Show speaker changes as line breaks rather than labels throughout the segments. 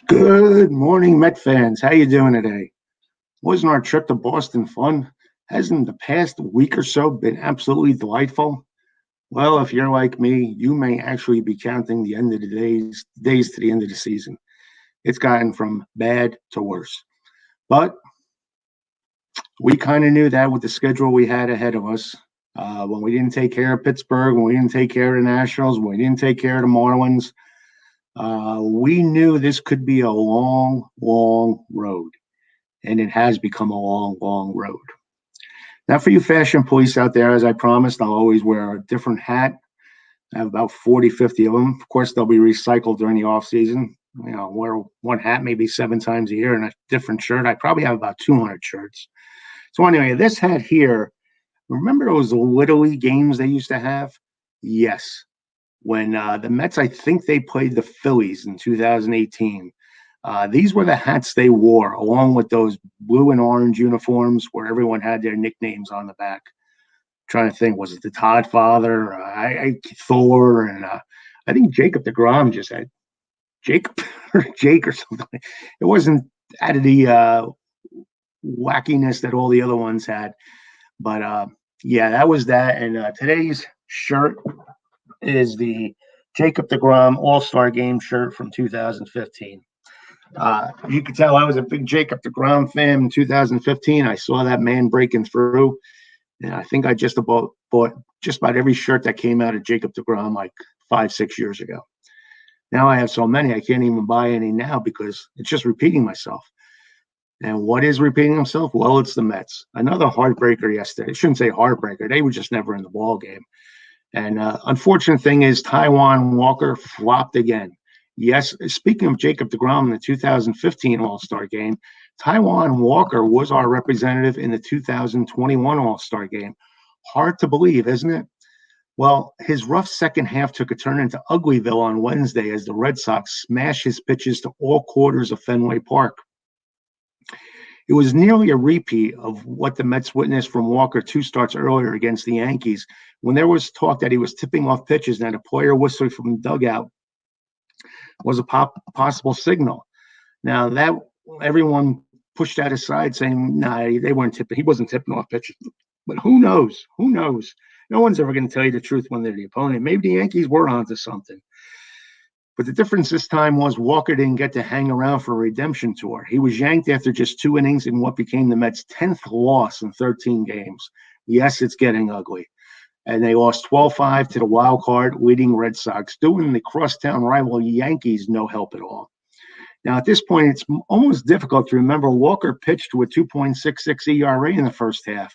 Good morning, Met fans. How you doing today? Wasn't our trip to Boston fun? Hasn't the past week or so been absolutely delightful? Well, if you're like me, you may actually be counting the end of the days to the end of the season. It's gotten from bad to worse. But we kind of knew that with the schedule we had ahead of us. When we didn't take care of Pittsburgh, when we didn't take care of the Nationals, when we didn't take care of the Marlins, we knew this could be a long, long road. And it has become a long, long road. Now, for you fashion police out there, as I promised, I'll always wear a different hat. I have about 40, 50 of them. Of course, they'll be recycled during the off season. Wear one hat maybe 7 times a year and a different shirt. I probably have about 200 shirts. So anyway, this hat here, remember those Little League games they used to have? Yes. When the Mets, I think they played the Phillies in 2018. These were the hats they wore, along with those blue and orange uniforms where everyone had their nicknames on the back. Trying to think, was it the Todd Father, Thor, and I think Jacob DeGrom just had Jacob or Jake or something. It wasn't out of the wackiness that all the other ones had. But yeah, that was that. And today's shirt is the Jacob DeGrom All-Star Game shirt from 2015. You could tell I was a big Jacob DeGrom fan in 2015. I saw that man breaking through, and I think I just about bought just about every shirt that came out of Jacob DeGrom like 5, 6 years ago. Now I have so many I can't even buy any now because it's just repeating myself. And what is repeating himself? Well, it's the Mets. Another heartbreaker yesterday. I shouldn't say heartbreaker. They were just never in the ball game. And unfortunate thing is Taijuan Walker flopped again. Yes, speaking of Jacob DeGrom in the 2015 All-Star game, Taijuan Walker was our representative in the 2021 All-Star game. Hard to believe, isn't it? Well, his rough second half took a turn into Ugly-ville on Wednesday as the Red Sox smashed his pitches to all quarters of Fenway Park. It was nearly a repeat of what the Mets witnessed from Walker 2 starts earlier against the Yankees, when there was talk that he was tipping off pitches and a player whistling from the dugout was a possible signal. Now that everyone pushed that aside, saying, "Nah, they weren't tipping. He wasn't tipping off pitches." But who knows? Who knows? No one's ever going to tell you the truth when they're the opponent. Maybe the Yankees were onto something. But the difference this time was Walker didn't get to hang around for a redemption tour. He was yanked after just 2 innings in what became the Mets' 10th loss in 13 games. Yes, it's getting ugly. And they lost 12-5 to the wild card leading Red Sox, doing the crosstown rival Yankees no help at all. Now, at this point, it's almost difficult to remember Walker pitched with 2.66 ERA in the first half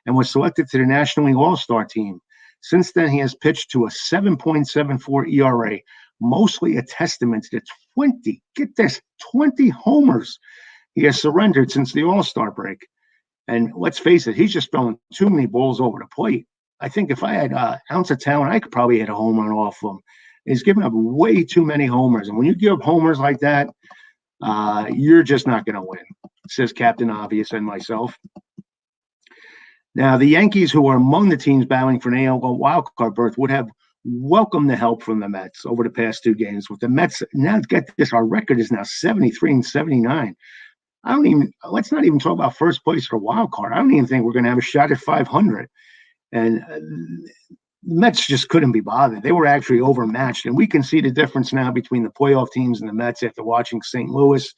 and was selected to the National League All-Star team. Since then, he has pitched to a 7.74 ERA, mostly a testament to the 20 homers he has surrendered since the All-Star break. And let's face it, he's just throwing too many balls over the plate. I think if I had an ounce of talent, I could probably hit a home run off him. He's giving up way too many homers. And when you give up homers like that, you're just not going to win, says Captain Obvious and myself. Now, the Yankees, who are among the teams battling for an AL wildcard berth, would have welcomed the help from the Mets over the past 2 games. With the Mets, now get this, our record is now 73-79. Let's not even talk about first place for wild card. I don't even think we're going to have a shot at 500. And the Mets just couldn't be bothered. They were actually overmatched. And we can see the difference now between the playoff teams and the Mets after watching St. Louis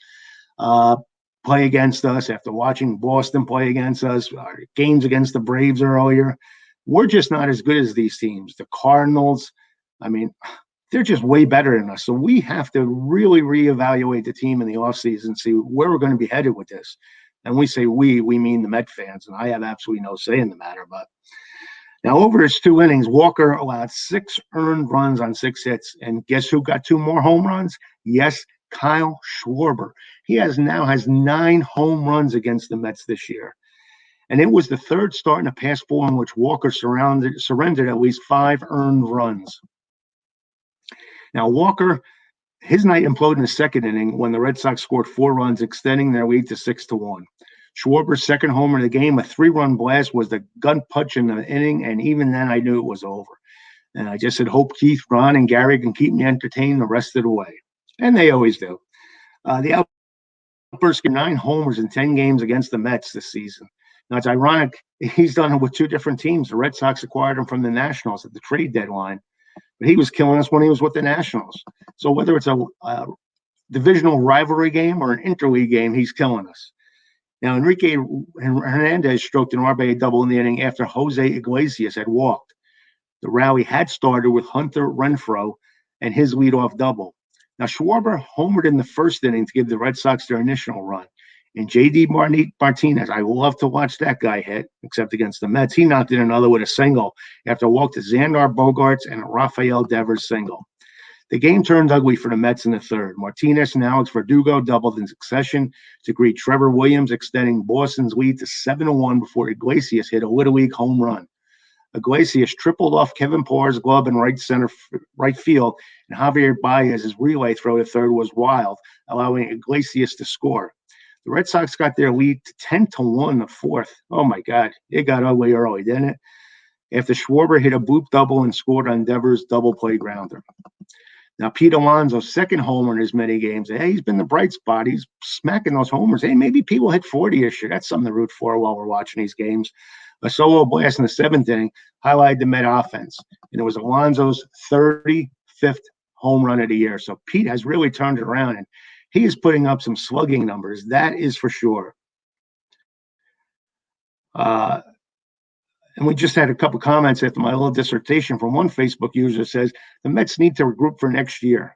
play against us, after watching Boston play against us, our games against the Braves earlier. We're just not as good as these teams. The Cardinals, I mean, they're just way better than us. So we have to really reevaluate the team in the offseason, see where we're going to be headed with this. And we say we mean the Met fans, and I have absolutely no say in the matter. But now, over his 2 innings, Walker allowed 6 earned runs on 6 hits. And guess who got 2 more home runs? Yes, Kyle Schwarber. He now has 9 home runs against the Mets this year. And it was the 3rd start in the past 4 in which Walker surrendered at least 5 earned runs. Now, Walker, his night imploded in the 2nd inning when the Red Sox scored 4 runs, extending their lead to 6-1. Schwarber's 2nd homer of the game, a 3-run blast, was the gun punch in the inning, and even then I knew it was over. And I just said, hope Keith, Ron, and Gary can keep me entertained the rest of the way. And they always do. The Outburst got 9 homers in 10 games against the Mets this season. Now, it's ironic, he's done it with 2 different teams. The Red Sox acquired him from the Nationals at the trade deadline, but he was killing us when he was with the Nationals. So whether it's a divisional rivalry game or an interleague game, he's killing us. Now, Enrique Hernandez stroked an RBI double in the inning after Jose Iglesias had walked. The rally had started with Hunter Renfroe and his leadoff double. Now, Schwarber homered in the first inning to give the Red Sox their initial run. And J.D. Martinez, I love to watch that guy hit, except against the Mets. He knocked in another with a single after a walk to Xander Bogaerts and a Rafael Devers single. The game turned ugly for the Mets in the third. Martinez and Alex Verdugo doubled in succession to greet Trevor Williams, extending Boston's lead to 7-1 before Iglesias hit a Little League home run. Iglesias tripled off Kevin Parr's glove in right field, and Javier Baez's relay throw to third was wild, allowing Iglesias to score. The Red Sox got their lead to 10-1 the fourth. Oh my God, it got ugly early, didn't it? After Schwarber hit a bloop double and scored on Devers' double play grounder. Now, Pete Alonso's second homer in as many games. Hey, he's been the bright spot. He's smacking those homers. Hey, maybe Pete will hit 40 this year. That's something to root for while we're watching these games. A solo blast in the 7th inning highlighted the Met offense, and it was Alonso's 35th home run of the year. So Pete has really turned it around, and he is putting up some slugging numbers. That is for sure. And we just had a couple comments after my little dissertation from one Facebook user that says the Mets need to regroup for next year.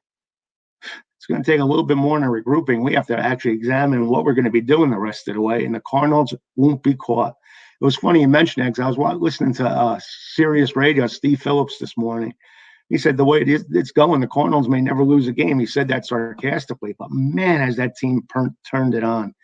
It's going to take a little bit more than regrouping. We have to actually examine what we're going to be doing the rest of the way, and the Cardinals won't be caught. It was funny you mentioned that because I was listening to Sirius Radio, Steve Phillips, this morning. He said the way it's going, the Cardinals may never lose a game. He said that sarcastically, but man, has that team turned it on.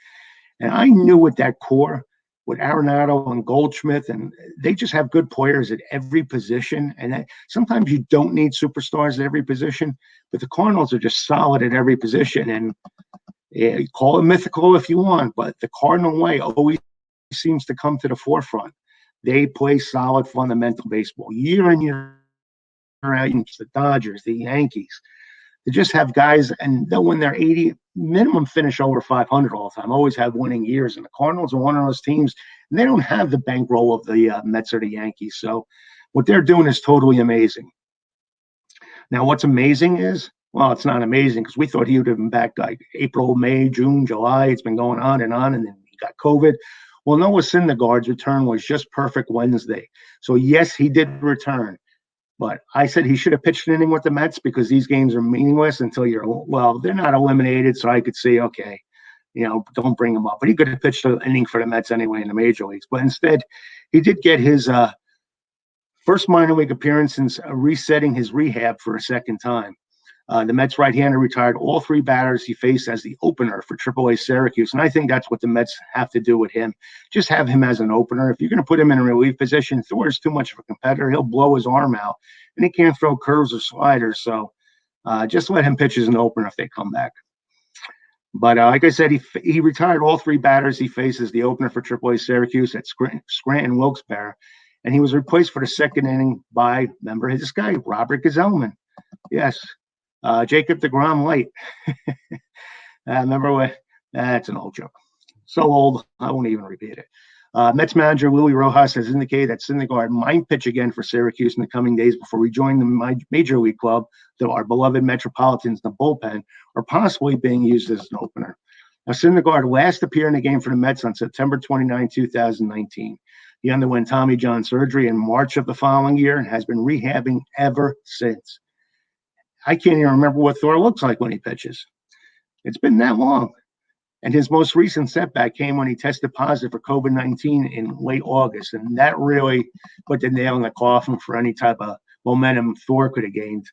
And I knew with that core, with Arenado and Goldschmidt, and they just have good players at every position. And sometimes you don't need superstars at every position, but the Cardinals are just solid at every position. And you call it mythical if you want, but the Cardinal way always seems to come to the forefront. They play solid, fundamental baseball year in, year out. The Dodgers, the Yankees, they just have guys, and they'll win their 80 minimum, finish over 500 all the time, always have winning years. And the Cardinals are one of those teams, and they don't have the bankroll of the Mets or the Yankees. So what they're doing is totally amazing. Now, what's amazing is, well, it's not amazing because we thought he would have been back like April, May, June, July. It's been going on, and then he got COVID. Well, Noah Syndergaard's return was just perfect Wednesday. So, yes, he did return. But I said he should have pitched an inning with the Mets because these games are meaningless until they're not eliminated. So I could say, okay, don't bring him up. But he could have pitched an inning for the Mets anyway in the major leagues. But instead, he did get his first minor league appearance since resetting his rehab for a second time. The Mets right-hander retired all 3 batters he faced as the opener for AAA Syracuse. And I think that's what the Mets have to do with him. Just have him as an opener. If you're going to put him in a relief position, Thor's too much of a competitor. He'll blow his arm out, and he can't throw curves or sliders. So just let him pitch as an opener if they come back. But like I said, he retired all 3 batters he faced as the opener for AAA Syracuse at Scranton Wilkes-Barre. And he was replaced for the second inning by, remember this guy, Robert Gsellman. Yes. Jacob deGrom light. Remember what? That's an old joke. So old, I won't even repeat it. Mets manager Louis Rojas has indicated that Syndergaard might pitch again for Syracuse in the coming days before rejoining the major league club, though our beloved Metropolitans in the bullpen are possibly being used as an opener. Now, Syndergaard last appeared in the game for the Mets on September 29, 2019. He underwent Tommy John surgery in March of the following year and has been rehabbing ever since. I can't even remember what Thor looks like when he pitches. It's been that long. And his most recent setback came when he tested positive for COVID-19 in late August. And that really put the nail in the coffin for any type of momentum Thor could have gained.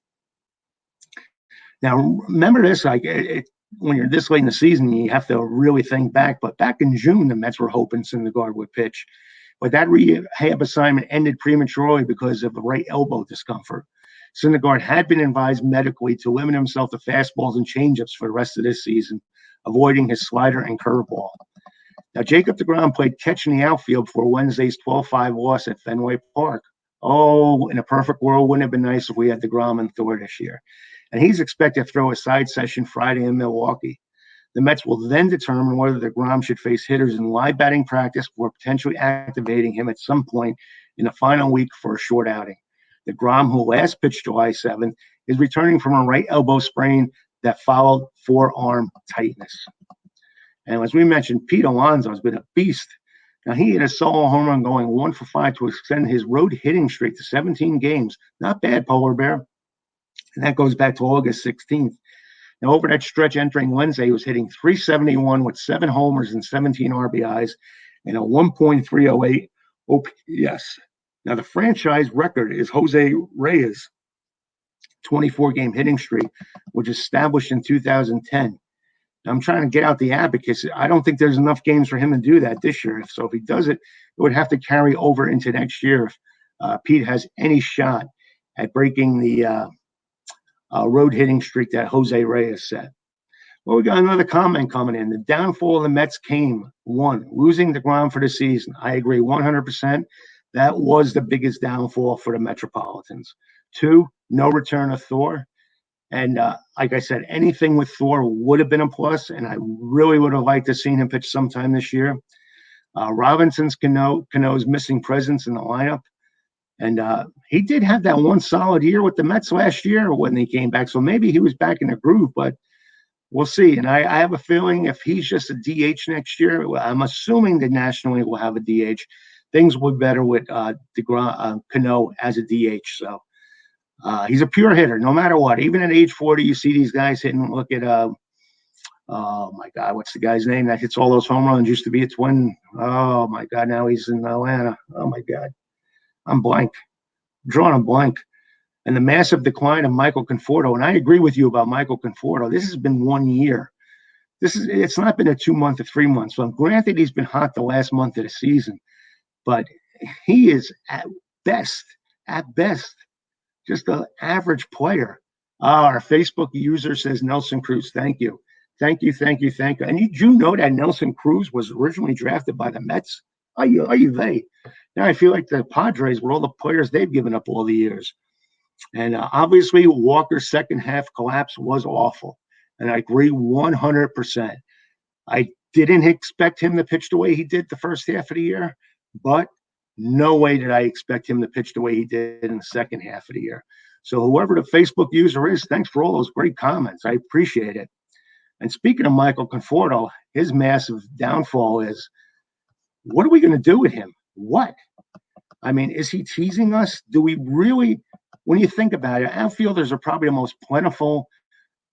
Now, remember this, when you're this late in the season, you have to really think back. But back in June, the Mets were hoping Syndergaard would pitch. But that rehab assignment ended prematurely because of the right elbow discomfort. Syndergaard had been advised medically to limit himself to fastballs and changeups for the rest of this season, avoiding his slider and curveball. Now, Jacob deGrom played catch in the outfield for Wednesday's 12-5 loss at Fenway Park. Oh, in a perfect world, wouldn't it have been nice if we had deGrom and Thor this year? And he's expected to throw a side session Friday in Milwaukee. The Mets will then determine whether DeGrom should face hitters in live batting practice or potentially activating him at some point in the final week for a short outing. DeGrom, who last pitched July 7th, is returning from a right elbow sprain that followed forearm tightness. And as we mentioned, Pete Alonso has been a beast. Now, he hit a solo home run going 1 for 5 to extend his road hitting streak to 17 games. Not bad, Polar Bear. And that goes back to August 16th. Now, over that stretch entering Wednesday, he was hitting .371 with 7 homers and 17 RBIs and a 1.308 OPS. Now, the franchise record is Jose Reyes' 24-game hitting streak, which was established in 2010. Now, I'm trying to get out the abacus. I don't think there's enough games for him to do that this year. So if he does it, it would have to carry over into next year if Pete has any shot at breaking the road hitting streak that Jose Reyes set. Well, we got another comment coming in. The downfall of the Mets came, 1, losing DeGrom for the season. I agree 100%. That was the biggest downfall for the Metropolitans. 2, no return of Thor. And like I said, anything with Thor would have been a plus, and I really would have liked to see him pitch sometime this year. Robinson's Cano's missing presence in the lineup. And he did have that one solid year with the Mets last year when he came back. So maybe he was back in the groove, but we'll see. And I have a feeling if he's just a DH next year, I'm assuming the National League will have a DH. Things will be better with Cano as a DH. So he's a pure hitter, no matter what. Even at age 40, you see these guys hitting. Look at, oh my God, what's the guy's name that hits all those home runs? Used to be a Twin. Oh my God, now he's in Atlanta. Oh my God. I'm blank. I'm drawing a blank. And the massive decline of Michael Conforto. And I agree with you about Michael Conforto. This has been 1 year. It's not been a 2 month or 3 months. So granted, he's been hot the last month of the season, but he is at best, just an average player. Our Facebook user says Nelson Cruz. Thank you. And did you know that Nelson Cruz was originally drafted by the Mets? Are you they? Now I feel like the Padres, with all the players they've given up all the years. And obviously, Walker's second half collapse was awful. And I agree 100%. I didn't expect him to pitch the way he did the first half of the year, but no way did I expect him to pitch the way he did in the second half of the year. So whoever the Facebook user is, thanks for all those great comments. I appreciate it. And speaking of Michael Conforto, his massive downfall is, what are we going to do with him? What? I mean, is he teasing us? Do we really, when you think about it, outfielders are probably the most plentiful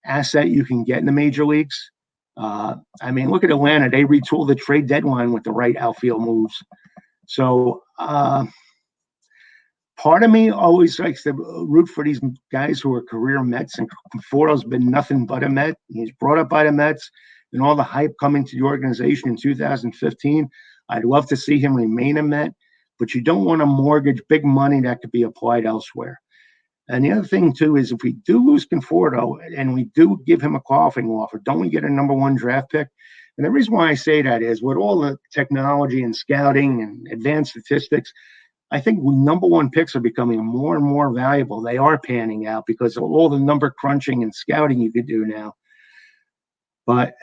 asset you can get in the major leagues. I mean, look at Atlanta. They retooled the trade deadline with the right outfield moves. So part of me always likes to root for these guys who are career Mets, and Conforto's been nothing but a Met. He's brought up by the Mets, and all the hype coming to the organization in 2015. I'd love to see him remain a Met, but you don't want to mortgage big money that could be applied elsewhere. And the other thing, too, is if we do lose Conforto and we do give him a qualifying offer, don't we get a number 1 draft pick? And the reason why I say that is with all the technology and scouting and advanced statistics, I think number 1 picks are becoming more and more valuable. They are panning out because of all the number crunching and scouting you could do now. But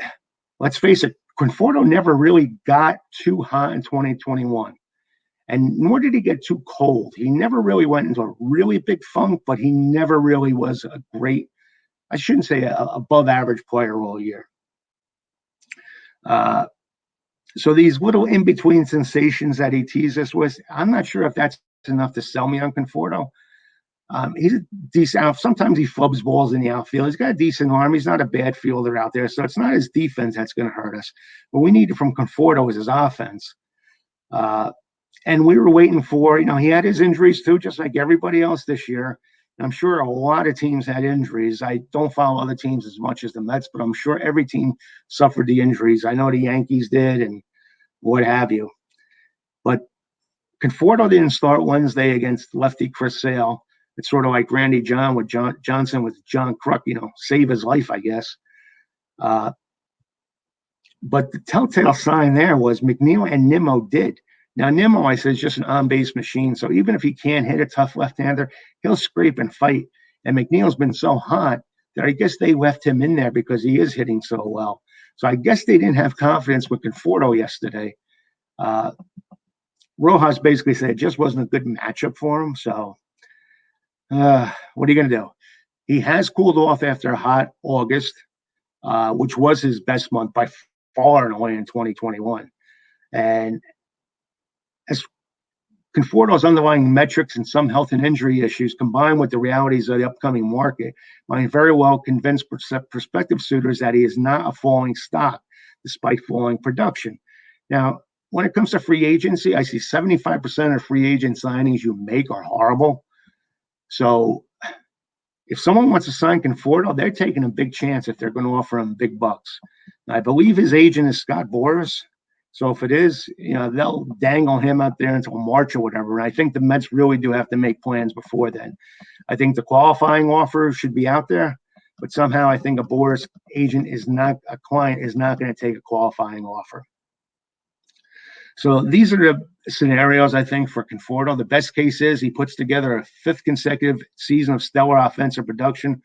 let's face it, Conforto never really got too hot in 2021. And nor did he get too cold. He never really went into a really big funk, but he never really was a great, I shouldn't say above average player all year. So these little in-between sensations that he teased us with, I'm not sure if that's enough to sell me on Conforto. He's a decent, sometimes he flubs balls in the outfield. He's got a decent arm. He's not a bad fielder out there. So it's not his defense that's going to hurt us. What we need from Conforto is his offense. And we were waiting for, he had his injuries too, just like everybody else this year. I'm sure a lot of teams had injuries. I don't follow other teams as much as the Mets, but I'm sure every team suffered the injuries. I know the Yankees did and what have you. But Conforto didn't start Wednesday against lefty Chris Sale. It's sort of like Randy Johnson with John Kruk, save his life, I guess. But the telltale sign there was McNeil and Nimmo did. Now, Nimmo, I said, is just an on-base machine. So even if he can't hit a tough left-hander, he'll scrape and fight. And McNeil's been so hot that I guess they left him in there because he is hitting so well. So I guess they didn't have confidence with Conforto yesterday. Rojas basically said it just wasn't a good matchup for him. So what are you going to do? He has cooled off after a hot August, which was his best month by far and away in 2021. And as Conforto's underlying metrics and some health and injury issues combined with the realities of the upcoming market might very well convince prospective suitors that he is not a falling stock despite falling production. Now, when it comes to free agency, I see 75% of free agent signings you make are horrible. So if someone wants to sign Conforto, they're taking a big chance if they're going to offer him big bucks. Now, I believe his agent is Scott Boras. So if it is, they'll dangle him out there until March or whatever. And I think the Mets really do have to make plans before then. I think the qualifying offer should be out there, but somehow I think a Boras agent is not going to take a qualifying offer. So these are the scenarios, I think, for Conforto. The best case is he puts together a 5th consecutive season of stellar offensive production,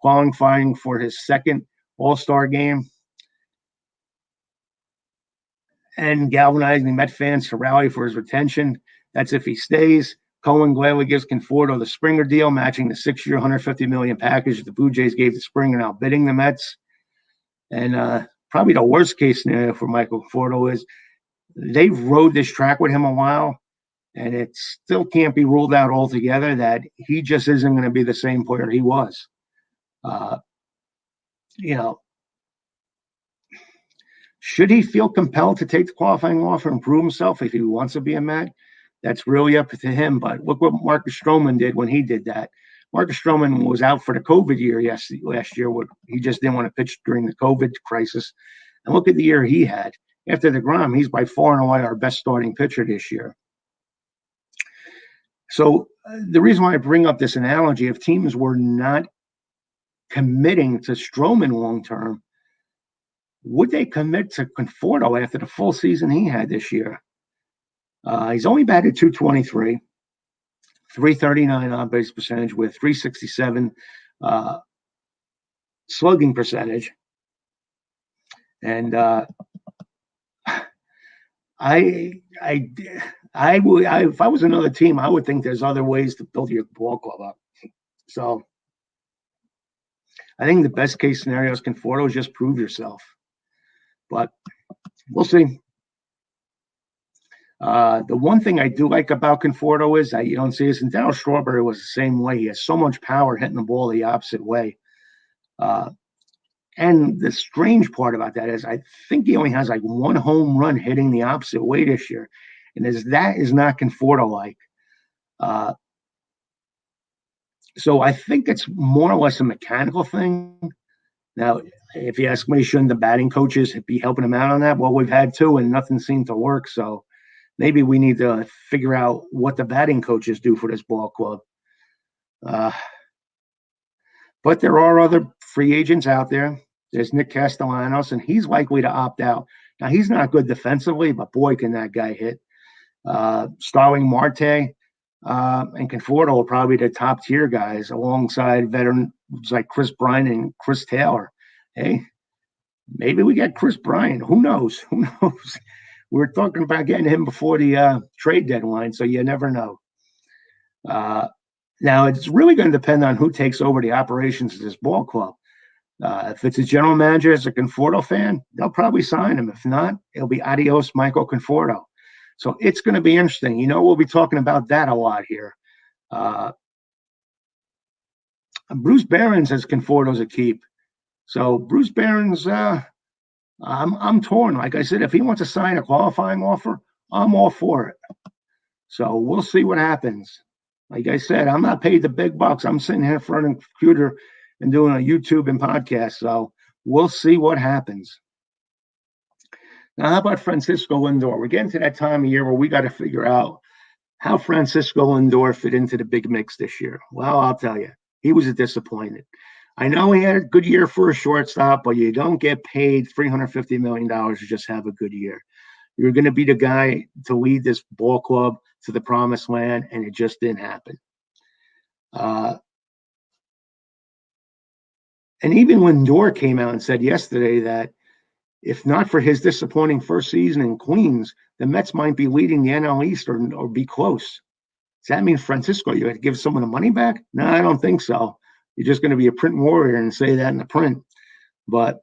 qualifying for his 2nd All-Star game, and galvanizing Met fans to rally for his retention. That's if he stays. Cohen gladly gives Conforto the Springer deal, matching the 6-year, $150 million package the Blue Jays gave to Springer, outbidding the Mets. And probably the worst case scenario for Michael Conforto is they've rode this track with him a while, and it still can't be ruled out altogether that he just isn't going to be the same player he was. Should he feel compelled to take the qualifying offer and prove himself if he wants to be a Met? That's really up to him. But look what Marcus Stroman did when he did that. Marcus Stroman was out for the COVID year last year. He just didn't want to pitch during the COVID crisis. And look at the year he had. After the DeGrom, he's by far and away our best starting pitcher this year. So the reason why I bring up this analogy, if teams were not committing to Stroman long-term, would they commit to Conforto after the full season he had this year? He's only batted .223, .339 on-base percentage with .367 slugging percentage. And if I was another team, I would think there's other ways to build your ball club up. So I think the best case scenario is Conforto, just prove yourself. But we'll see. The one thing I do like about Conforto is that you don't see this, and Darryl Strawberry was the same way. He has so much power hitting the ball the opposite way. And the strange part about that is I think he only has like 1 home run hitting the opposite way this year. And that is not Conforto-like. So I think it's more or less a mechanical thing. Now, if you ask me, shouldn't the batting coaches be helping him out on that? Well, we've had 2 and nothing seemed to work. So maybe we need to figure out what the batting coaches do for this ball club. But there are other free agents out there. There's Nick Castellanos, and he's likely to opt out. Now, he's not good defensively, but boy, can that guy hit. Starling Marte and Conforto are probably the top tier guys alongside veterans like Chris Bryant and Chris Taylor. Hey, maybe we get Chris Bryant. Who knows? Who knows? We're talking about getting him before the trade deadline, so you never know. Now, it's really going to depend on who takes over the operations of this ball club. If it's a general manager as a Conforto fan, they'll probably sign him. If not, it'll be adios, Michael Conforto. So it's going to be interesting. We'll be talking about that a lot here. Bruce Barons has Conforto's a keep. So Bruce Barons, I'm torn. Like I said, if he wants to sign a qualifying offer, I'm all for it. So we'll see what happens. Like I said, I'm not paid the big bucks. I'm sitting here in front of the computer and doing a YouTube and podcast. So we'll see what happens. Now, how about Francisco Lindor? We're getting to that time of year where we got to figure out how Francisco Lindor fit into the big mix this year. Well, I'll tell you, he was a disappointment. I know he had a good year for a shortstop, but you don't get paid $350 million to just have a good year. You're going to be the guy to lead this ball club to the promised land, and it just didn't happen. And even Lindor came out and said yesterday that If not for his disappointing first season in Queens, the Mets might be leading the NL East or be close. Does that mean, Francisco, you had to give someone the money back? No, I don't think so. You're just going to be a print warrior and say that in the print. But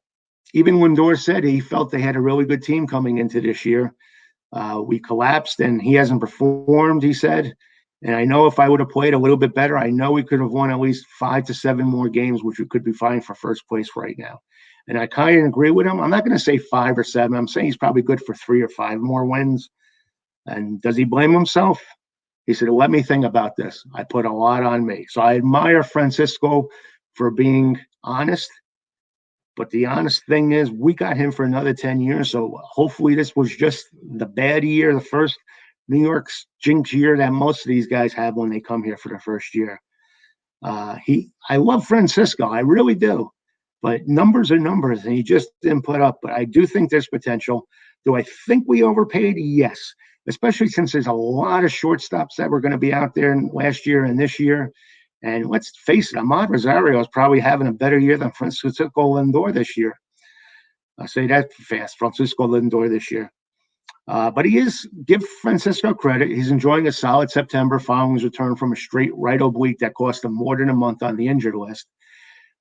even Lindor said he felt they had a really good team coming into this year. We collapsed and he hasn't performed, he said. And I know if I would have played a little bit better, I know we could have won at least 5 to 7 more games, which we could be fighting for first place right now. And I kind of agree with him. I'm not going to say 5 or 7. I'm saying he's probably good for 3 or 5 more wins. And does he blame himself? He said, let me think about this. I put a lot on me. So I admire Francisco for being honest. But the honest thing is, we got him for another 10 years. So hopefully this was just the bad year, the first New York's jinx year that most of these guys have when they come here for the first year. I love Francisco. I really do. But numbers are numbers, and he just didn't put up. But I do think there's potential. Do I think we overpaid? Yes, especially since there's a lot of shortstops that were going to be out there last year and this year. And let's face it, Ahmad Rosario is probably having a better year than Francisco Lindor this year. I say that fast, Francisco Lindor this year. But give Francisco credit. He's enjoying a solid September following his return from a straight right oblique that cost him more than a month on the injured list.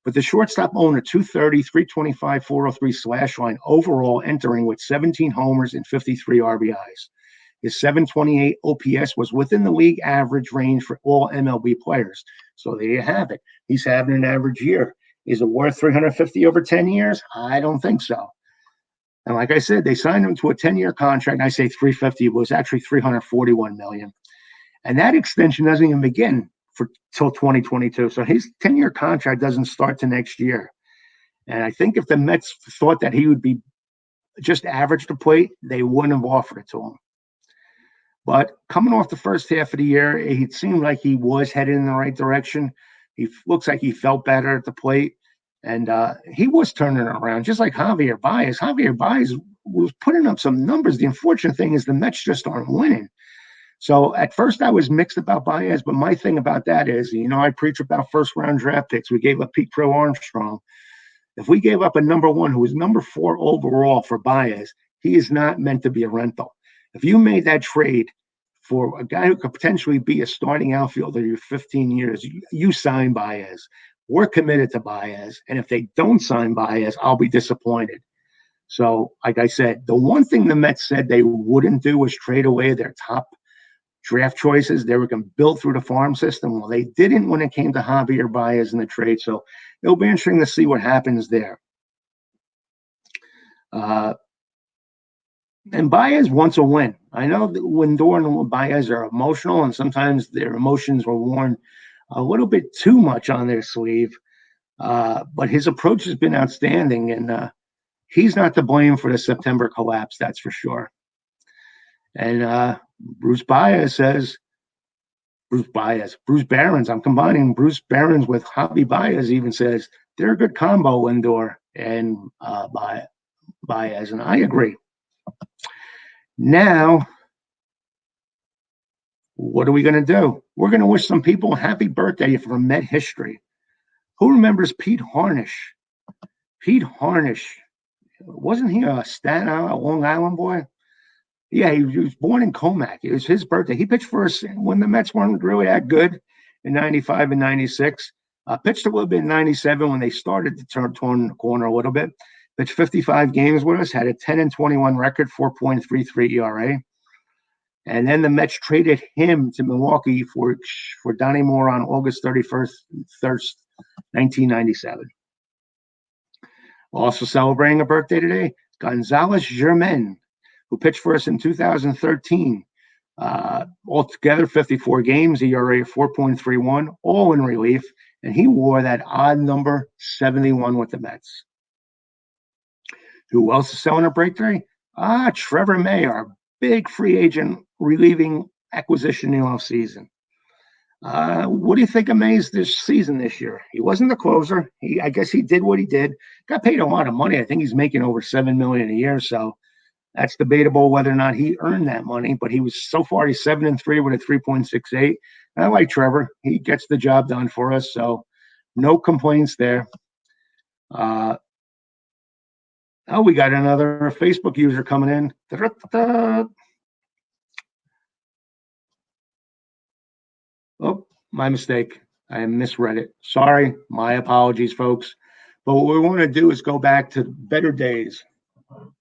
But the shortstop owned a 230, 325, 403 slash line overall, entering with 17 homers and 53 RBIs. His 728 OPS was within the league average range for all MLB players. So there you have it. He's having an average year. Is it worth 350 over 10 years? I don't think so. And like I said, they signed him to a 10-year contract. And I say 350, it was actually 341 million. And that extension doesn't even begin till 2022. So his 10-year contract doesn't start to next year. And I think if the Mets thought that he would be just average to plate, they wouldn't have offered it to him. But coming off the first half of the year, it seemed like he was headed in the right direction. He looks like he felt better at the plate. And he was turning it around, just like Javier Baez. Javier Baez was putting up some numbers. The unfortunate thing is the Mets just aren't winning. So at first I was mixed about Baez, but my thing about that is, I preach about first-round draft picks. We gave up Pete Crow Armstrong. If we gave up a number 1 who was number 4 overall for Baez, he is not meant to be a rental. If you made that trade for a guy who could potentially be a starting outfielder in 15 years, you sign Baez. We're committed to Baez. And if they don't sign Baez, I'll be disappointed. So, like I said, the one thing the Mets said they wouldn't do was trade away their top draft choices. They were going to build through the farm system. Well, they didn't when it came to Javier Baez in the trade. So it'll be interesting to see what happens there. And Baez wants a win. I know that Lindor and Baez are emotional, and sometimes their emotions were worn a little bit too much on their sleeve. But his approach has been outstanding, and he's not to blame for the September collapse, that's for sure. And Bruce Barons, I'm combining Bruce Barons with Javi Baez, even says they're a good combo, Lindor and Baez, and I agree. Now, what are we going to do? We're going to wish some people happy birthday from Met history. Who remembers Pete Harnish? Pete Harnish, wasn't he a Staten Island, a Long Island boy? Yeah, he was born in Comac. It was his birthday. He pitched for us when the Mets weren't really that good in 95 and 96. Pitched a little bit in 97 when they started to turn the corner a little bit. Pitched 55 games with us, had a 10-21 record, 4.33 ERA. And then the Mets traded him to Milwaukee for Donnie Moore on August 31st, 1997. Also celebrating a birthday today, Gonzalez Germain, who pitched for us in 2013. Altogether, 54 games, ERA of 4.31, all in relief, and he wore that odd number 71 with the Mets. Who else is selling a break today? Trevor May, our big free agent relieving acquisition in the offseason. What do you think of May's this year? He wasn't the closer. I guess he did what he did. Got paid a lot of money. I think he's making over $7 million a year, so that's debatable whether or not he earned that money, but he's 7-3 with a 3.68. I like Trevor. He gets the job done for us, so no complaints there. Oh, we got another Facebook user coming in. Da-da-da-da. Oh, my mistake. I misread it. Sorry. My apologies, folks. But what we want to do is go back to better days.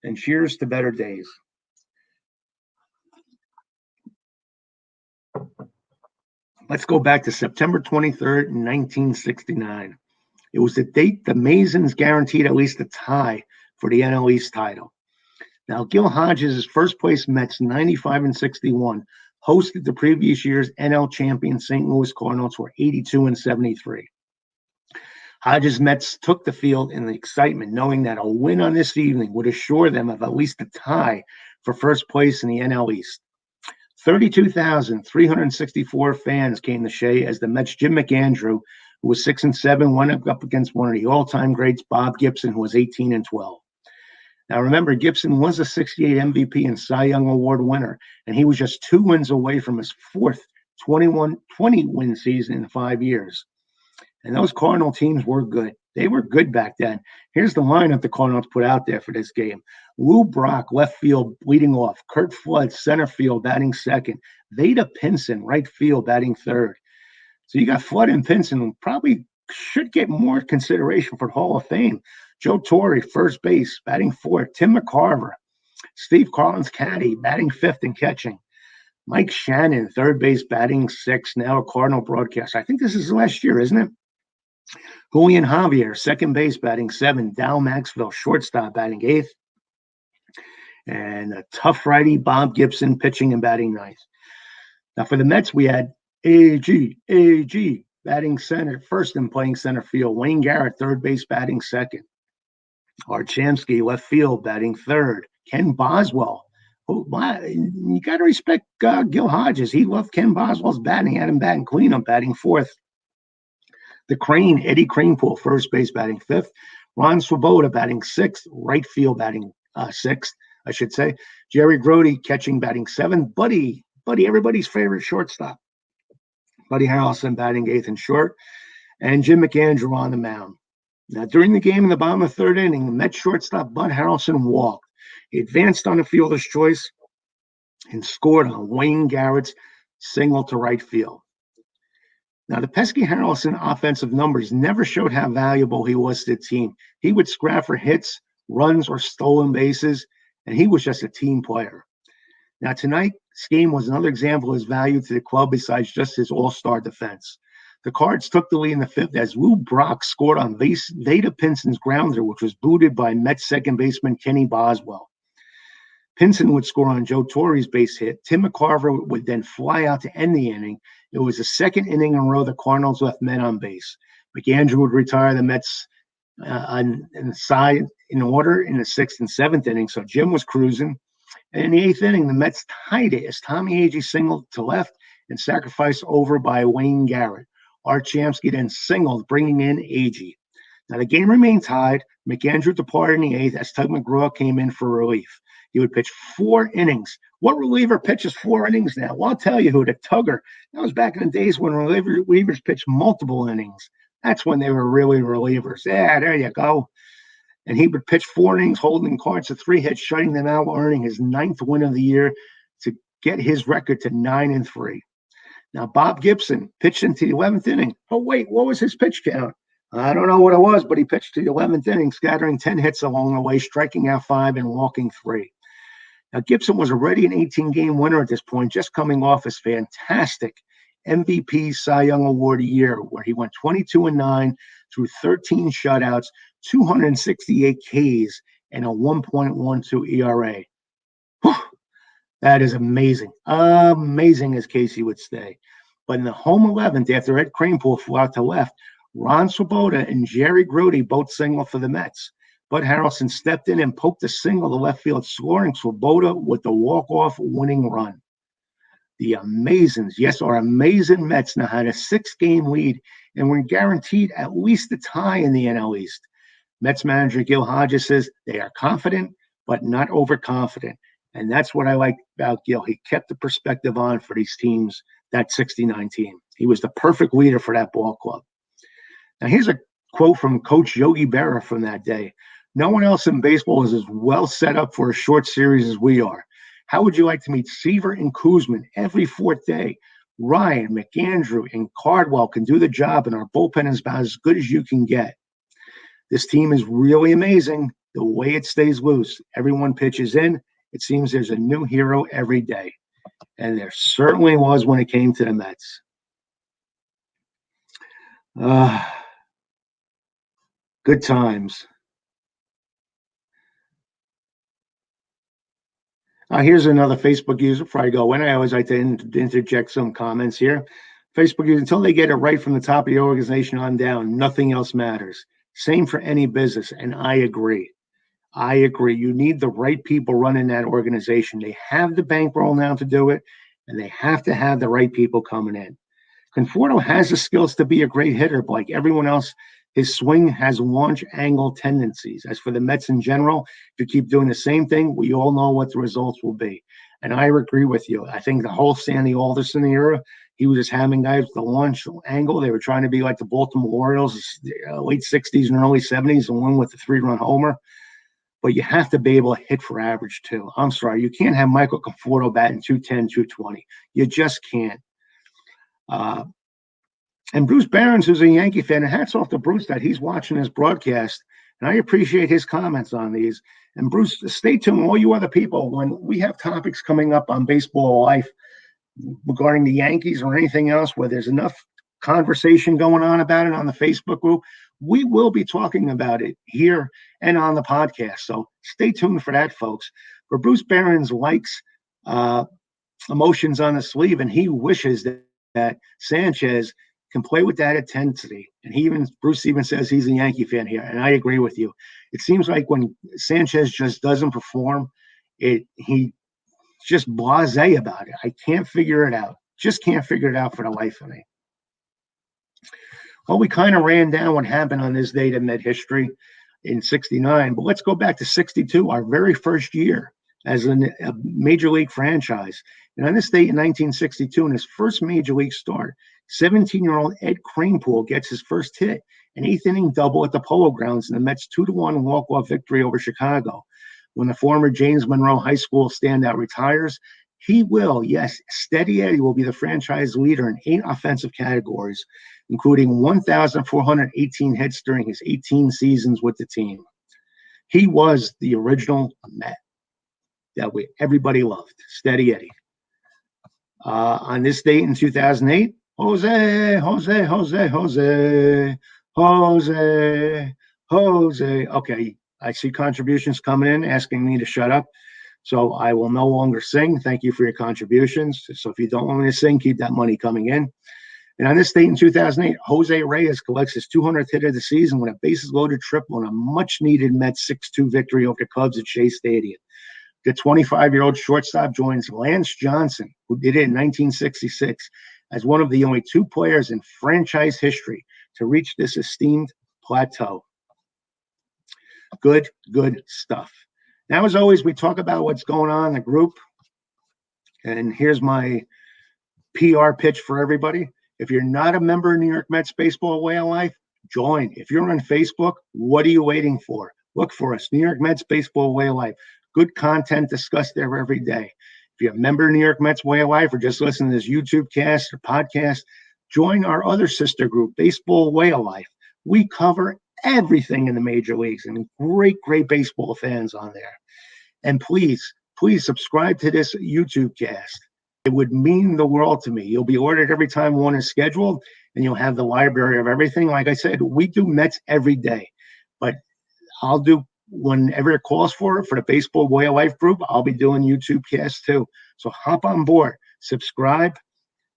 And cheers to better days. Let's go back to September 23rd, 1969. It was the date the Masons guaranteed at least a tie for the NL East title. Now, Gil Hodges' first place Mets, 95 and 61, hosted the previous year's NL champion St. Louis Cardinals, who were 82 and 73. Hodges' Mets took the field in the excitement, knowing that a win on this evening would assure them of at least a tie for first place in the NL East. 32,364 fans came to Shea as the Mets' Jim McAndrew, who was 6 and 7, went up against one of the all-time greats, Bob Gibson, who was 18 and 12. Now, remember, Gibson was a 68 MVP and Cy Young Award winner, and he was just 2 wins away from his fourth 20-win season in 5 years. And those Cardinal teams were good. They were good back then. Here's the lineup the Cardinals put out there for this game. Lou Brock, left field, leading off. Kurt Flood, center field, batting second. Vada Pinson, right field, batting third. So you got Flood and Pinson, who probably should get more consideration for the Hall of Fame. Joe Torre, first base, batting fourth. Tim McCarver, Steve Carlin's caddy, batting fifth and catching. Mike Shannon, third base, batting sixth, now a Cardinal broadcaster. I think this is last year, isn't it? Julian Javier, second base, batting seventh. Dow Maxwell, shortstop, batting eighth. And a tough righty, Bob Gibson, pitching and batting ninth. Now for the Mets, we had AG, batting center, first and playing center field. Wayne Garrett, third base, batting second. Art Shamsky, left field, batting third. Ken Boswell. Oh, you got to respect Gil Hodges. He loved Ken Boswell's batting. He had him batting cleanup, batting fourth. The Crane, Eddie Kranepool, first base, batting fifth. Ron Swoboda, batting sixth. Right field, batting sixth, I should say. Jerry Grody, catching, batting seventh. Buddy, everybody's favorite shortstop. Buddy Harrelson, batting eighth and short. And Jim McAndrew on the mound. Now, during the game in the bottom of the third inning, the Mets shortstop Bud Harrelson walked. He advanced on the fielder's choice and scored on Wayne Garrett's single to right field. Now, the pesky Harrelson offensive numbers never showed how valuable he was to the team. He would scrap for hits, runs, or stolen bases, and he was just a team player. Now, tonight's game was another example of his value to the club besides just his all-star defense. The Cards took the lead in the fifth as Lou Brock scored on Vada Pinson's grounder, which was booted by Mets second baseman Kenny Boswell. Pinson would score on Joe Torre's base hit. Tim McCarver would then fly out to end the inning. It was the second inning in a row the Cardinals left men on base. McAndrew would retire the Mets on the side in order in the sixth and seventh inning, so Jim was cruising. And in the eighth inning, the Mets tied it as Tommy Agee singled to left and sacrificed over by Wayne Garrett. Art Shamsky then singled, bringing in Agee. Now, the game remained tied. McAndrew departed in the eighth as Tug McGraw came in for relief. He would pitch 4 innings. What reliever pitches 4 innings now? Well, I'll tell you who, the Tugger. That was back in the days when relievers pitched multiple innings. That's when they were really relievers. Yeah, there you go. And he would pitch 4 innings, holding Cards to 3 hits, shutting them out, earning his 9th win of the year to get his record to 9-3. Now, Bob Gibson pitched into the 11th inning. Oh, wait, what was his pitch count? I don't know what it was, but he pitched to the 11th inning, scattering 10 hits along the way, striking out 5 and walking 3. Now, Gibson was already an 18-game winner at this point, just coming off his fantastic MVP Cy Young Award year, where he went 22-9 through 13 shutouts, 268 Ks, and a 1.12 ERA. Whew, that is amazing. Amazing, as Casey would say. But in the home 11th, after Ed Kranepool flew out to left, Ron Swoboda and Jerry Grody both singled for the Mets. Bud Harrelson stepped in and poked a single to left field, scoring Swoboda with the walk-off winning run. The Amazins, yes, our amazing Mets now had a 6-game lead and were guaranteed at least a tie in the NL East. Mets manager Gil Hodges says they are confident, but not overconfident. And that's what I like about Gil. He kept the perspective on for these teams, that 69 team. He was the perfect leader for that ball club. Now, here's a quote from Coach Yogi Berra from that day. No one else in baseball is as well set up for a short series as we are. How would you like to meet Seaver and Kuzman every fourth day? Ryan, McAndrew, and Cardwell can do the job, and our bullpen is about as good as you can get. This team is really amazing. The way it stays loose, everyone pitches in. It seems there's a new hero every day. And there certainly was when it came to the Mets. Good times. Here's another Facebook user before I go in. I always like to interject some comments here. Facebook user, until they get it right from the top of the organization on down, nothing else matters. Same for any business, and I agree. I agree. You need the right people running that organization. They have the bankroll now to do it, and they have to have the right people coming in. Conforto has the skills to be a great hitter, but like everyone else, his swing has launch angle tendencies. As for the Mets in general, if you keep doing the same thing, we all know what the results will be. And I agree with you. I think the whole Sandy Alderson era, he was just having guys with the launch angle. They were trying to be like the Baltimore Orioles, late 60s and early 70s, and win with the 3-run homer. But you have to be able to hit for average, too. I'm sorry. You can't have Michael Conforto batting 210, 220. You just can't. And Bruce Barons, who's a Yankee fan, and hats off to Bruce that he's watching this broadcast, and I appreciate his comments on these. And Bruce, stay tuned, all you other people, when we have topics coming up on Baseball Life regarding the Yankees or anything else where there's enough conversation going on about it on the Facebook group, we will be talking about it here and on the podcast. So stay tuned for that, folks. For Bruce Barons likes emotions on the sleeve, and he wishes that Sanchez can play with that intensity. And Bruce even says he's a Yankee fan here, and I agree with you. It seems like when Sanchez just doesn't perform, he's just blasé about it. I can't figure it out. Just can't figure it out for the life of me. Well, we kind of ran down what happened on this date in Met history in 69, but let's go back to 62, our very first year as a major league franchise. And on this date in 1962, in his first major league start, 17-year-old Ed Kranepool gets his first hit, an eighth-inning double at the Polo Grounds in the Mets' 2-1 walk-off victory over Chicago. When the former James Monroe High School standout retires, he will, yes, Steady Eddie will be the franchise leader in 8 offensive categories, including 1,418 hits during his 18 seasons with the team. He was the original Met that everybody loved, Steady Eddie. On this date in 2008, Jose. Okay, I see contributions coming in asking me to shut up, so I will no longer sing. Thank you for your contributions. So if you don't want me to sing, keep that money coming in. And on this date in 2008, Jose Reyes collects his 200th hit of the season with a bases-loaded triple and a much-needed Mets 6-2 victory over the Cubs at Shea Stadium. The 25-year-old shortstop joins Lance Johnson, who did it in 1966, as one of the only 2 players in franchise history to reach this esteemed plateau. Good stuff. Now, as always, we talk about what's going on in the group. And here's my PR pitch for everybody. If you're not a member of New York Mets Baseball Way of Life, join. If you're on Facebook, what are you waiting for? Look for us, New York Mets Baseball Way of Life. Good content discussed there every day. If you're a member of New York Mets Way of Life or just listen to this YouTube cast or podcast, join our other sister group, Baseball Way of Life. We cover everything in the major leagues and great baseball fans on there. And please subscribe to this YouTube cast. It would mean the world to me. You'll be ordered every time one is scheduled, and you'll have the library of everything. Like I said, we do Mets every day, but I'll do whenever it calls for it for the Baseball Way of Life group. I'll be doing YouTube casts too. So hop on board, subscribe,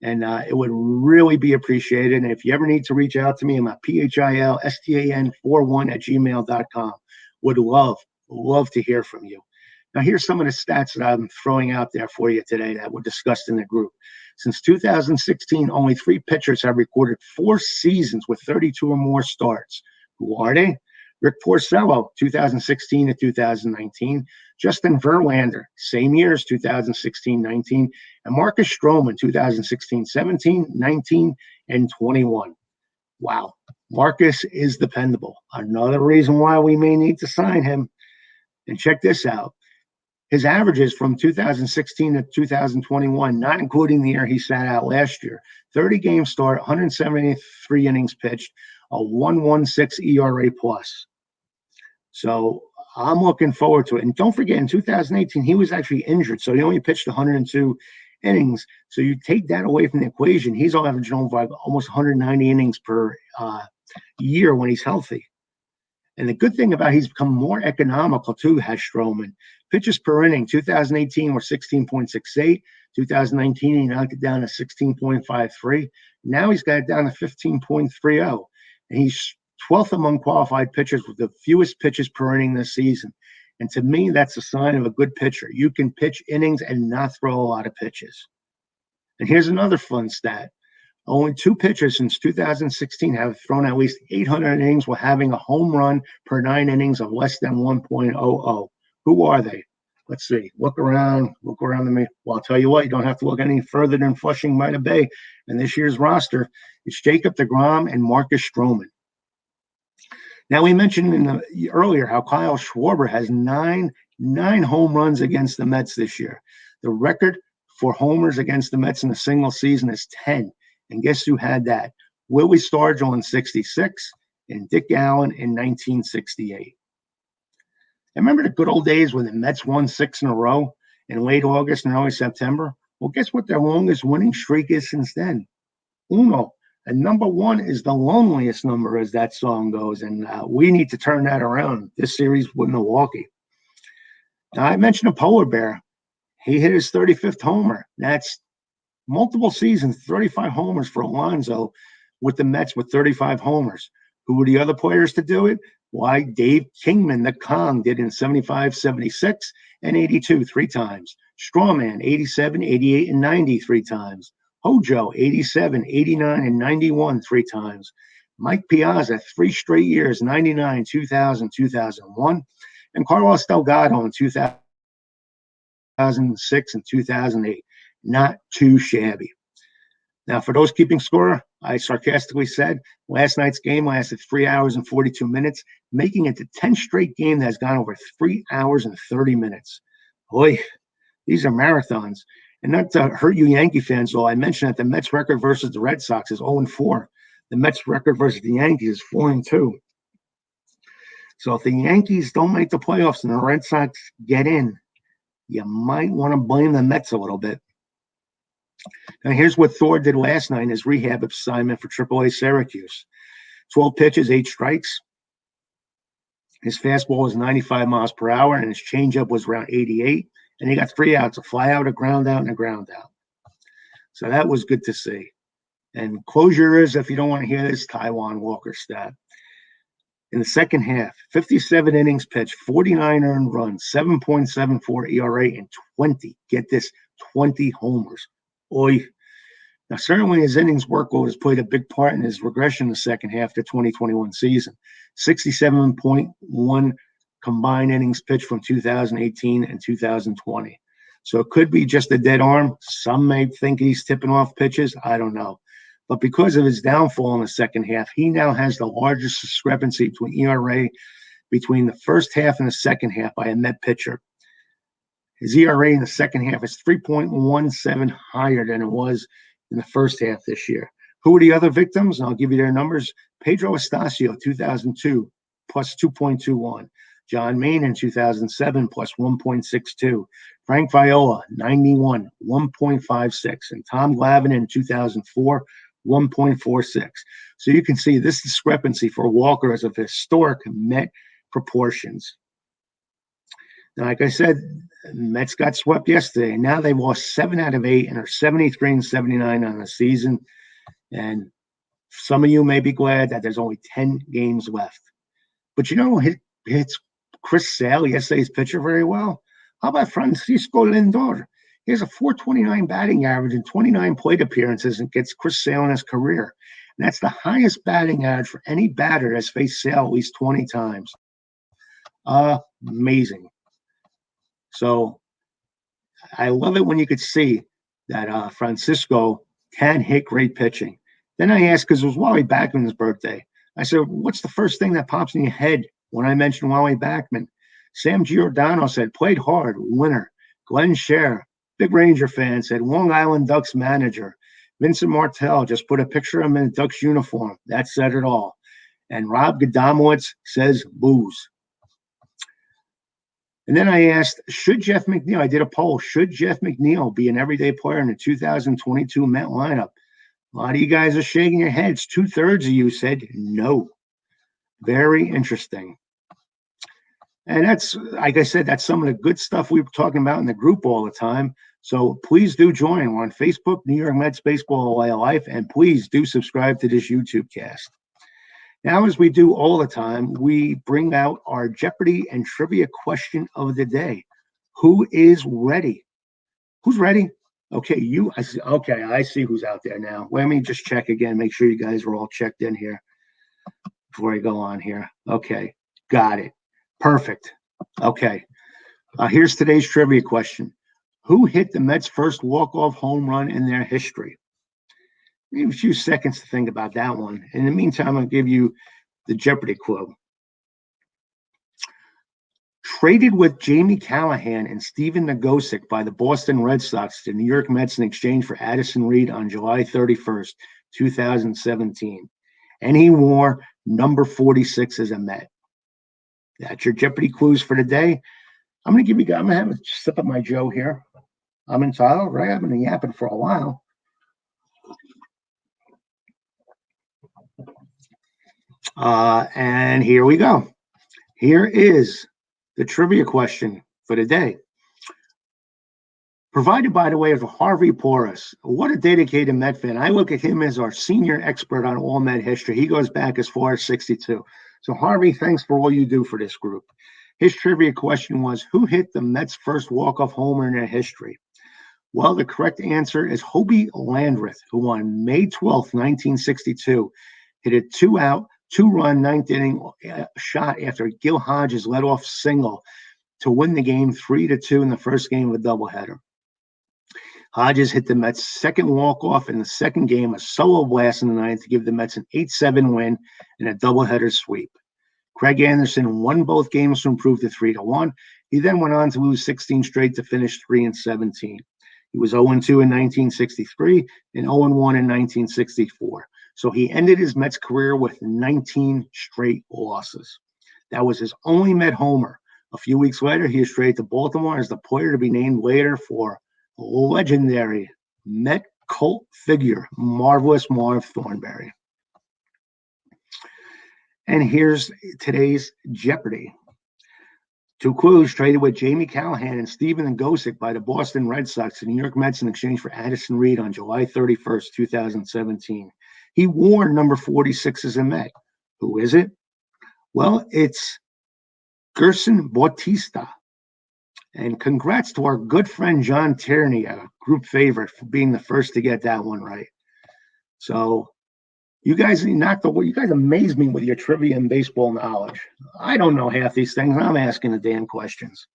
and it would really be appreciated. And if you ever need to reach out to me, I'm at PHILSTAN41@gmail.com. Would love to hear from you. Now, here's some of the stats that I'm throwing out there for you today that were discussed in the group. Since 2016, only 3 pitchers have recorded 4 seasons with 32 or more starts. Who are they? Rick Porcello, 2016 to 2019. Justin Verlander, same years, 2016-19. And Marcus Stroman, 2016-17, 19, and 21. Wow. Marcus is dependable. Another reason why we may need to sign him. And check this out. His averages from 2016 to 2021, not including the year he sat out last year, 30 games start, 173 innings pitched, a 1.16 ERA plus. So I'm looking forward to it. And don't forget, in 2018, he was actually injured, so he only pitched 102 innings. So you take that away from the equation, he's averaging over almost 190 innings per year when he's healthy. And the good thing about he's become more economical too, has Stroman. Pitches per inning, 2018 were 16.68. 2019, he knocked it down to 16.53. Now he's got it down to 15.30. And he's 12th among qualified pitchers with the fewest pitches per inning this season. And to me, that's a sign of a good pitcher. You can pitch innings and not throw a lot of pitches. And here's another fun stat. Only 2 pitchers since 2016 have thrown at least 800 innings while having a home run per 9 innings of less than 1.00. Who are they? Let's see. Look around to me. Well, I'll tell you what, you don't have to look any further than Flushing Minor Bay. And this year's roster is Jacob deGrom and Marcus Stroman. Now, we mentioned earlier how Kyle Schwarber has nine home runs against the Mets this year. The record for homers against the Mets in a single season is 10. And guess who had that? Willie Stargell in 66 and Dick Allen in 1968. And remember the good old days when the Mets won 6 in a row in late August and early September? Well, guess what their longest winning streak is since then? Uno. And number 1 is the loneliest number, as that song goes. And we need to turn that around this series with Milwaukee. Now, I mentioned a polar bear. He hit his 35th homer. That's multiple seasons, 35 homers for Alonso with the Mets with 35 homers. Who were the other players to do it? Why, Dave Kingman, the Kong, did in 75, 76, and 82 3 times. Strawman, 87, 88, and 90 3 times. Hojo, 87, 89, and 91 3 times. Mike Piazza, 3 straight years, 99, 2000, 2001. And Carlos Delgado in 2006 and 2008. Not too shabby. Now, for those keeping score, I sarcastically said last night's game lasted 3 hours and 42 minutes, making it the 10th straight game that has gone over 3 hours and 30 minutes. Boy, these are marathons. And not to hurt you Yankee fans, though, I mentioned that the Mets record versus the Red Sox is 0-4. The Mets record versus the Yankees is 4-2. So if the Yankees don't make the playoffs and the Red Sox get in, you might want to blame the Mets a little bit. Now, here's what Thor did last night in his rehab assignment for AAA Syracuse. 12 pitches, 8 strikes. His fastball was 95 miles per hour, and his changeup was around 88. And he got 3 outs, a fly out, a ground out, and a ground out. So that was good to see. And close your ears if you don't want to hear this Taijuan Walker stat. In the second half, 57 innings pitched, 49 earned runs, 7.74 ERA, and 20 homers. Oy. Now, certainly his innings workload has played a big part in his regression in the second half of the 2021 season. 67.1 combined innings pitched from 2018 and 2020. So it could be just a dead arm. Some may think he's tipping off pitches. I don't know. But because of his downfall in the second half, he now has the largest discrepancy between ERA between the first half and the second half by a Met pitcher. His ERA in the second half is 3.17 higher than it was in the first half this year. Who are the other victims? I'll give you their numbers. Pedro Estacio, 2002, plus 2.21. John Main in 2007, plus 1.62. Frank Viola, 91, 1.56. And Tom Glavine in 2004, 1.46. So you can see this discrepancy for Walker is of historic Met proportions. Now, like I said, Mets got swept yesterday. Now they've lost 7 out of 8 and are 73 and 79 on the season. And some of you may be glad that there's only 10 games left. But you know, it's Chris Sale, yesterday's pitcher, very well. How about Francisco Lindor? He has a .429 batting average and 29 plate appearances and gets Chris Sale in his career. And that's the highest batting average for any batter that's faced Sale at least 20 times. Amazing. So I love it when you could see that Francisco can hit great pitching. Then I asked, because it was Wally Backman's birthday, I said, what's the first thing that pops in your head when I mentioned Wally Backman? Sam Giordano said, played hard, winner. Glenn Scher, big Ranger fan, said, Long Island Ducks manager. Vincent Martell just put a picture of him in a Ducks uniform. That said it all. And Rob Godamowitz says, booze. And then I asked, should Jeff McNeil, I did a poll, should Jeff McNeil be an everyday player in the 2022 Met lineup? A lot of you guys are shaking your heads. 2/3 of you said no. Very interesting. And that's, like I said, that's some of the good stuff we were talking about in the group all the time. So please do join. We're on Facebook, New York Mets Baseball Way of Life, and please do subscribe to this YouTube cast. Now, as we do all the time, we bring out our Jeopardy and trivia question of the day. Who is ready? Who's ready? Okay, I see who's out there now. Let me just check again, make sure you guys are all checked in here before I go on here. Okay, got it. Perfect. Okay. Here's today's trivia question. Who hit the Mets' first walk-off home run in their history? Give a few seconds to think about that one. In the meantime, I'll give you the Jeopardy clue. Traded with Jamie Callahan and Steven Nagosic by the Boston Red Sox to New York Mets in exchange for Addison Reed on July 31st, 2017. And he wore number 46 as a Met. That's your Jeopardy clues for today. I'm going to have a sip of my Joe here. I'm entitled, right? I've been yapping for a while. And here we go. Here is the trivia question for today. Provided, by the way, of Harvey Porras. What a dedicated Met fan. I look at him as our senior expert on all Met history. He goes back as far as 62. So, Harvey, thanks for all you do for this group. His trivia question was, who hit the Mets' first walk-off homer in their history? Well, the correct answer is Hobie Landreth, who on May 12th, 1962, hit a two-run ninth inning shot after Gil Hodges led off single to win the game 3-2 in the first game of a doubleheader. Hodges hit the Mets' second walk-off in the second game, a solo blast in the ninth to give the Mets an 8-7 win in a doubleheader sweep. Craig Anderson won both games to improve to 3-1. He then went on to lose 16 straight to finish 3-17. He was 0-2 in 1963 and 0-1 in 1964. So he ended his Mets career with 19 straight losses. That was his only Met homer. A few weeks later, he was traded to Baltimore as the player to be named later for legendary Met cult figure, Marvelous Marv Thornberry. And here's today's Jeopardy. 2 clues: traded with Jamie Callahan and Steven Nagosic by the Boston Red Sox to New York Mets in exchange for Addison Reed on July 31st, 2017. He wore number 46 as a Met. Who is it? Well, it's Gerson Bautista. And congrats to our good friend John Tierney, a group favorite, for being the first to get that one right. So you guys amaze me with your trivia and baseball knowledge. I don't know half these things. I'm asking the damn questions.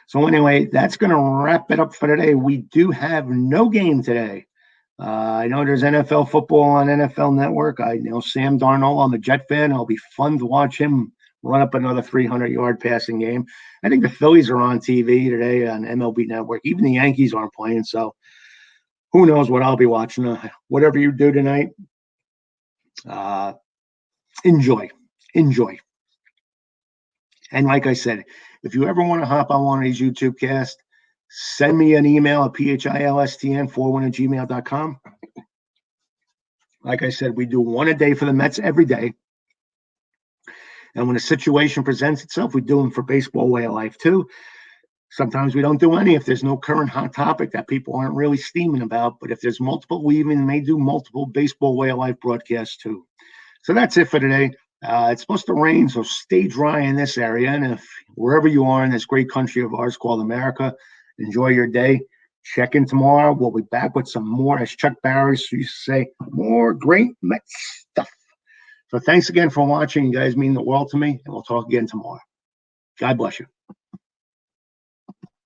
So anyway, that's going to wrap it up for today. We do have no game today. I know there's NFL football on NFL Network. I know Sam Darnold. I'm a Jet fan. It'll be fun to watch him run up another 300-yard passing game. I think the Phillies are on TV today on MLB Network. Even the Yankees aren't playing, so who knows what I'll be watching. Whatever you do tonight, enjoy. And like I said, if you ever want to hop on one of these YouTube casts, send me an email at philstn41@gmail.com. Like I said, we do one a day for the Mets every day. And when a situation presents itself, we do them for Baseball Way of Life too. Sometimes we don't do any if there's no current hot topic that people aren't really steaming about. But if there's multiple, we even may do multiple Baseball Way of Life broadcasts too. So that's it for today. It's supposed to rain, so stay dry in this area. And if wherever you are in this great country of ours called America, enjoy your day. Check in tomorrow. We'll be back with some more, as Chuck Barris used to say, more great Mets stuff. So thanks again for watching. You guys mean the world to me, and we'll talk again tomorrow. God bless you.